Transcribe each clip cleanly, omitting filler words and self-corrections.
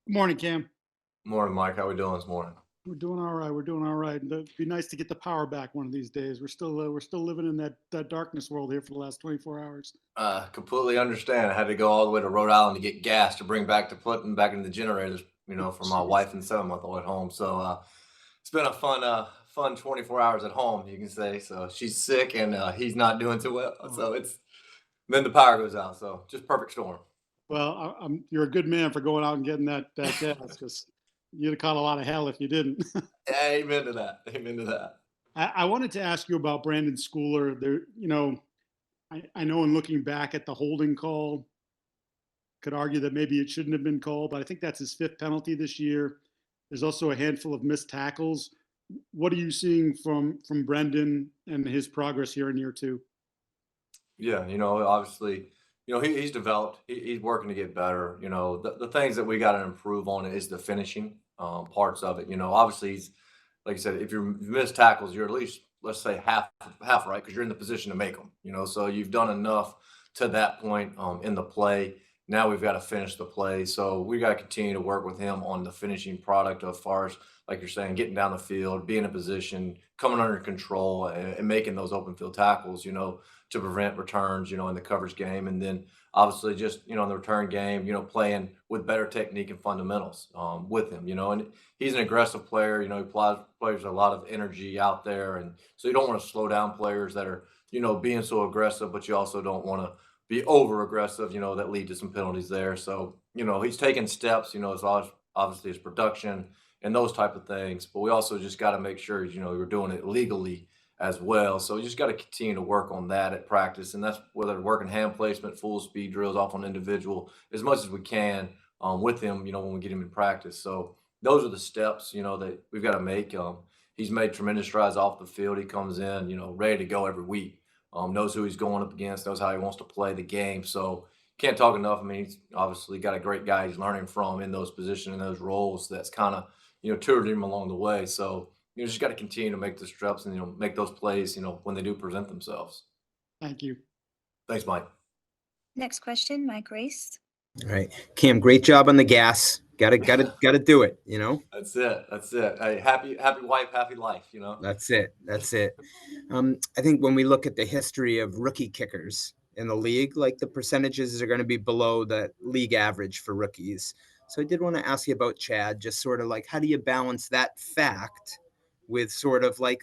Good morning, Cam. Morning, Mike. How we doing this morning? We're doing all right. We're doing all right. And it'd be nice to get the power back one of these days. We're still living in that darkness world here for the last 24 hours. Completely understand. I had to go all the way to Rhode Island to get gas to bring back to put them back in the generators, for my Jeez. wife and 7-month-old at home. So it's been a fun 24 hours at home, you can say. So she's sick and he's not doing too well. Oh, So it's then the power goes out. So just perfect storm. well, you're a good man for going out and getting that gas because you'd have caught a lot of hell if you didn't. Amen to that. Amen to that. I wanted to ask you about Brandon Schooler. I know in looking back at the holding call, could argue that maybe it shouldn't have been called, but I think that's his fifth penalty this year. There's also a handful of missed tackles. What are you seeing from Brendan and his progress here in year two? Yeah, obviously, he's developed. He's working to get better. The things that we got to improve on is the finishing parts of it. Obviously, he's like I said, if you miss tackles, you're at least let's say half right because you're in the position to make them. So you've done enough to that point in the play. Now we've got to finish the play. So we got to continue to work with him on the finishing product as far as like you're saying, getting down the field, being in position, coming under control, and making those open field tackles. To prevent returns, in the coverage game. And then obviously just, in the return game, playing with better technique and fundamentals with him, and he's an aggressive player, he plays a lot of energy out there. And so you don't want to slow down players that are, being so aggressive, but you also don't want to be over aggressive, that lead to some penalties there. So, he's taking steps, as well as obviously his production and those type of things. But we also just got to make sure, we're doing it legally as well. So you just got to continue to work on that at practice, and that's whether working hand placement, full speed drills off on individual as much as we can with him. When we get him in practice. So those are the steps that we've got to make. He's made tremendous strides off the field. He comes in ready to go every week. Knows who he's going up against, knows how he wants to play the game. So can't talk enough. I mean, he's obviously got a great guy he's learning from in those positions and those roles. That's kind of tutored him along the way. So just got to continue to make the steps and make those plays. When they do present themselves. Thank you. Thanks, Mike. Next question, Mike Race. All right, Cam, great job on the gas. Gotta do it. That's it. That's it. Hey, happy wife, happy life. That's it. I think when we look at the history of rookie kickers in the league, like the percentages are going to be below the league average for rookies. So I did want to ask you about Chad, just sort of like how do you balance that fact with sort of like,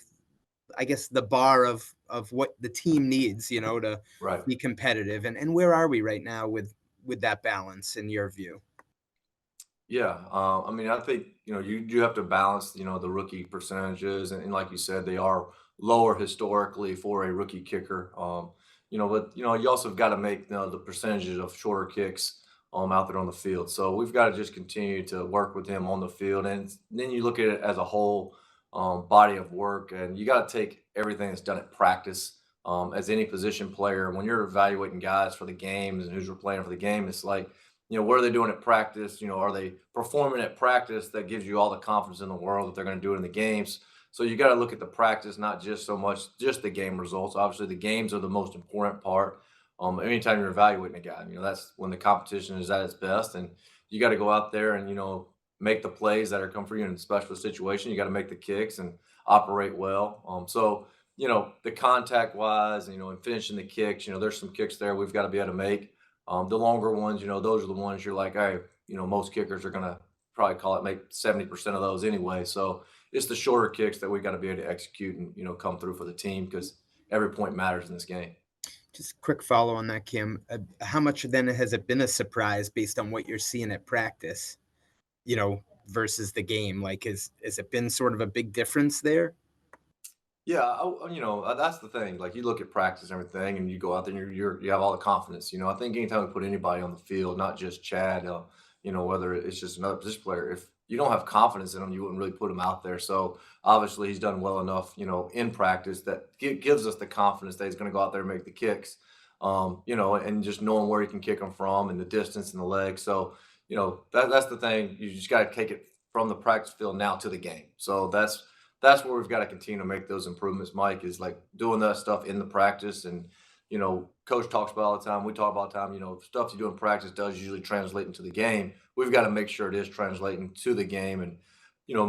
I guess, the bar of what the team needs, to Right. be competitive, and where are we right now with that balance in your view? Yeah, I mean, I think you do have to balance the rookie percentages, and like you said, they are lower historically for a rookie kicker. But you also got to make the percentages of shorter kicks out there on the field. So we've got to just continue to work with him on the field, and then you look at it as a whole body of work, and you got to take everything that's done at practice. As any position player, when you're evaluating guys for the games and who's playing for the game, it's like what are they doing at practice? Are they performing at practice that gives you all the confidence in the world that they're going to do it in the games? So you got to look at the practice, not just so much just the game results. Obviously, the games are the most important part. Anytime you're evaluating a guy, that's when the competition is at its best, and you got to go out there and make the plays that are come for you in a special situation. You got to make the kicks and operate well. So the contact wise, and finishing the kicks, there's some kicks there we've got to be able to make. The longer ones, those are the ones you're like, hey, most kickers are gonna probably call it make 70% of those anyway. So it's the shorter kicks that we got to be able to execute and come through for the team because every point matters in this game. Just quick follow on that, Kim. How much then has it been a surprise based on what you're seeing at practice, versus the game? Like, has it been sort of a big difference there? Yeah, that's the thing. Like you look at practice and everything, and you go out there and you have all the confidence. I think anytime we put anybody on the field, not just Chad, whether it's just another position player, if you don't have confidence in them, you wouldn't really put him out there. So obviously he's done well enough, in practice that gives us the confidence that he's going to go out there and make the kicks, and just knowing where he can kick them from and the distance and the leg. So that's the thing. You just got to take it from the practice field now to the game. So that's where we've got to continue to make those improvements, Mike, is like doing that stuff in the practice and, coach talks about all the time. We talk about all the time, stuff you do in practice does usually translate into the game. We've got to make sure it is translating to the game and,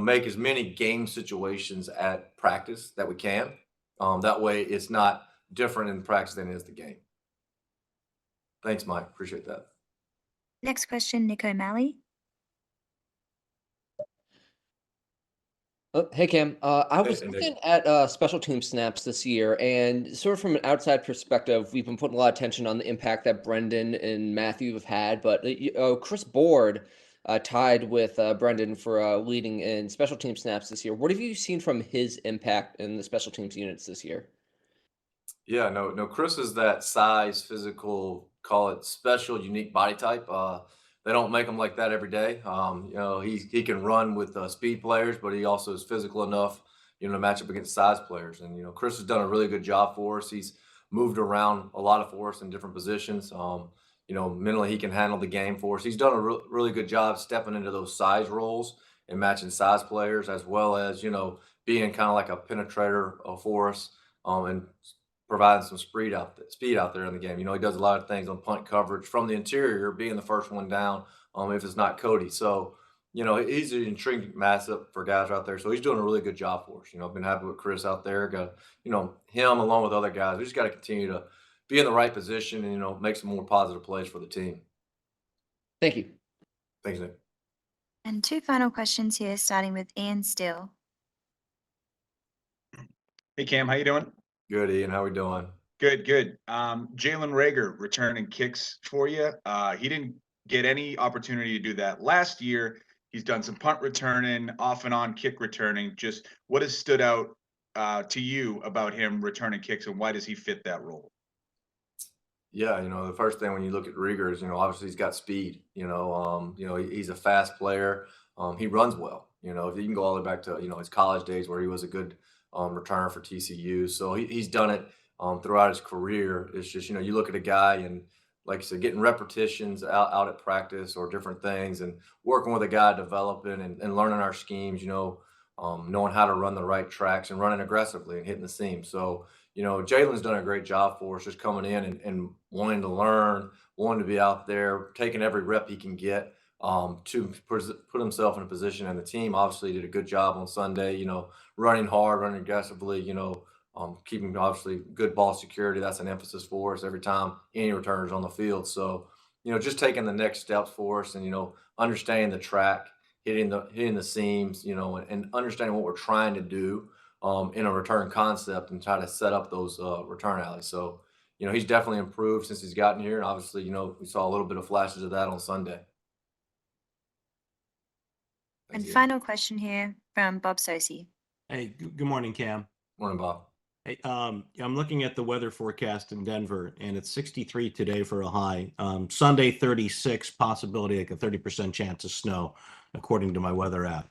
make as many game situations at practice that we can. That way it's not different in practice than it is the game. Thanks, Mike. Appreciate that. Next question, Nick O'Malley. Oh, hey Cam, I was Hey, Nick. looking at special team snaps this year, and sort of from an outside perspective, we've been putting a lot of attention on the impact that Brendan and Matthew have had. But Chris Board tied with Brendan for leading in special team snaps this year. What have you seen from his impact in the special teams units this year? Yeah, no. Chris is that size, physical, call it special, unique body type. They don't make him like that every day. He can run with speed players, but he also is physical enough, to match up against size players. And Chris has done a really good job for us. He's moved around a lot for us in different positions. Mentally he can handle the game for us. He's done a really good job stepping into those size roles and matching size players, as well as being kind of like a penetrator for us. And providing some speed out there in the game. He does a lot of things on punt coverage from the interior, being the first one down, if it's not Cody. So, he's an intrinsic matchup for guys out there. So he's doing a really good job for us. I've been happy with Chris out there. Got, him along with other guys. We just got to continue to be in the right position and, make some more positive plays for the team. Thank you. Thanks, Nick. And two final questions here, starting with Ian Still. Hey Cam, how you doing? Good, Ian. How we doing? Good. Jalen Rager returning kicks for you. He didn't get any opportunity to do that last year. He's done some punt returning, off and on kick returning. Just what has stood out to you about him returning kicks, and why does he fit that role? Yeah, the first thing when you look at Rieger is, obviously he's got speed. He's a fast player. He runs well. If you can go all the way back to his college days where he was a good returner for TCU, so he's done it throughout his career. It's just you look at a guy and, like you said, getting repetitions out at practice or different things, and working with a guy, developing and learning our schemes. Knowing how to run the right tracks and running aggressively and hitting the seam. So Jalen's done a great job for us, just coming in and wanting to learn, wanting to be out there, taking every rep he can get to put himself in a position. And the team obviously did a good job on Sunday, running hard, running aggressively, keeping obviously good ball security. That's an emphasis for us every time any returner's on the field. So, just taking the next steps for us and, understanding the track, hitting the seams, and understanding what we're trying to do in a return concept and try to set up those return alleys. So, he's definitely improved since he's gotten here. And obviously, we saw a little bit of flashes of that on Sunday. And final question here from Bob Sosi. Hey, good morning, Cam. Morning, Bob. Hey, I'm looking at the weather forecast in Denver, and it's 63 today for a high. Sunday, 36, possibility like a 30% chance of snow, according to my weather app.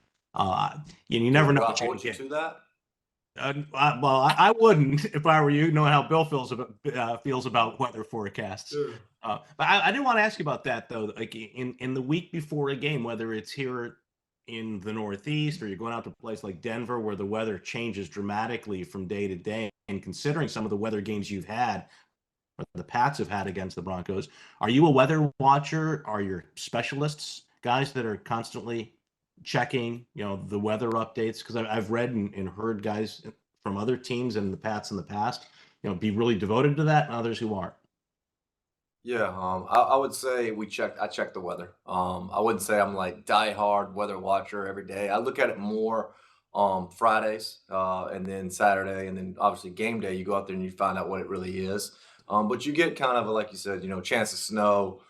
You never know what you're Hold you to that. I wouldn't if I were you, knowing how Bill feels about weather forecasts. Sure. But I did want to ask you about that though. Like in the week before a game, whether it's here in the Northeast or you're going out to a place like Denver where the weather changes dramatically from day to day, and considering some of the weather games you've had, or the Pats have had against the Broncos, are you a weather watcher? Are your specialists guys that are constantly checking, the weather updates? Because I've read and heard guys from other teams and the Pats in the past, be really devoted to that, and others who aren't. Yeah, I would say I check the weather. I wouldn't say I'm like diehard weather watcher every day. I look at it more Fridays and then Saturday, and then obviously game day. You go out there and you find out what it really is. But you get kind of like you said, chance of snow,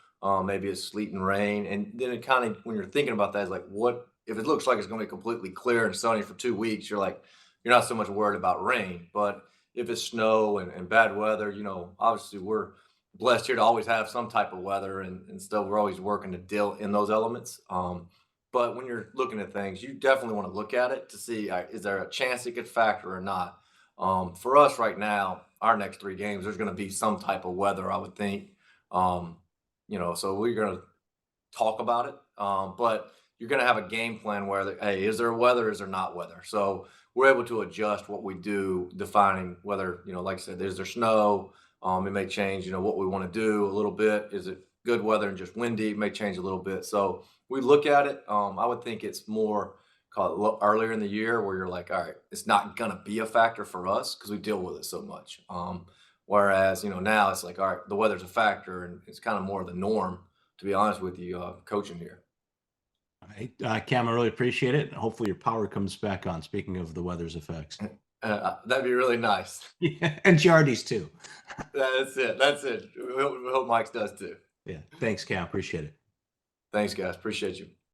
maybe it's sleet and rain, and then it kind of when you're thinking about that is like, what if it looks like it's going to be completely clear and sunny for 2 weeks? You're not so much worried about rain, but if it's snow and bad weather, obviously we're blessed here to always have some type of weather and stuff. We're always working to deal in those elements. But when you're looking at things, you definitely want to look at it to see, is there a chance it could factor or not? For us right now, our next 3 games, there's going to be some type of weather, I would think. So we're going to talk about it. But you're going to have a game plan where, hey, is there weather? Is there not weather? So we're able to adjust what we do, defining whether, like I said, is there snow? It may change, what we want to do a little bit. Is it good weather and just windy? It may change a little bit. So we look at it. I would think it's more earlier in the year where you're like, all right, it's not gonna be a factor for us because we deal with it so much. Whereas now it's like, all right, the weather's a factor, and it's kind of more of the norm. To be honest with you, coaching here. All right, Cam, I really appreciate it. Hopefully your power comes back on. Speaking of the weather's effects, That'd be really nice. yeah, and Giardi's too. That's it. That's it. We hope Mike's does too. Yeah, thanks, Cam. Appreciate it. Thanks, guys. Appreciate you.